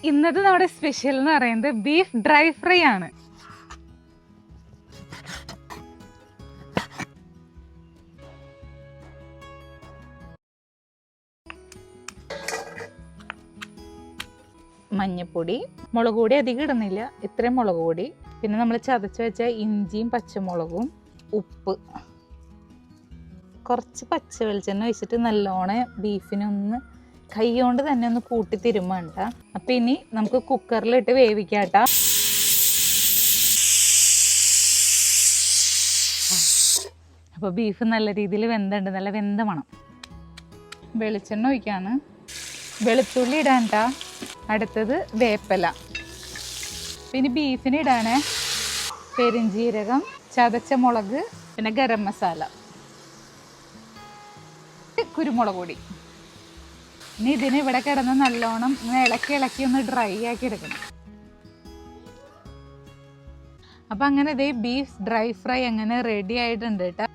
ഇന്നത്തെ നമ്മുടെ സ്പെഷ്യൽ എന്ന് പറയുന്നത് ബീഫ് ഡ്രൈ ഫ്രൈ ആണ്. മഞ്ഞപ്പൊടി, മുളക് പൊടി അധികം ഇടുന്നില്ല, ഇത്രയും മുളക് പൊടി, പിന്നെ നമ്മൾ ചതച്ച് വെച്ച ഇഞ്ചിയും പച്ചമുളകും, ഉപ്പ്, കുറച്ച് പച്ച വെളിച്ചെണ്ണ ഒഴിച്ചിട്ട് നല്ലോണം ബീഫിനൊന്ന് കൈ കൊണ്ട് തന്നെ ഒന്ന് കൂട്ടി തിരുമ്മണ്ട. അപ്പം ഇനി നമുക്ക് കുക്കറിലിട്ട് വേവിക്കാട്ടോ. അപ്പോൾ ബീഫ് നല്ല രീതിയിൽ വെന്തുണ്ട്, നല്ല വെന്ത മണം. വെളിച്ചെണ്ണ ഒഴിക്കാണ്, വെളുത്തുള്ളി ഇടാൻട്ടാ. അടുത്തത് വേപ്പില, പിന്നെ ബീഫിന് ഇടാണ് പെരിഞ്ജീരകം, ചതച്ച മുളക്, പിന്നെ ഗരം മസാല, കുരുമുളക് പൊടി. ഇനി ഇതിന് ഇവിടെ കിടന്ന് നല്ലോണം ഇളക്കി ഇളക്കി ഒന്ന് ഡ്രൈ ആക്കി എടുക്കണം. അപ്പം അങ്ങനെ ഇതേ ബീഫ് ഡ്രൈ ഫ്രൈ അങ്ങനെ റെഡി ആയിട്ടുണ്ട് കേട്ടോ.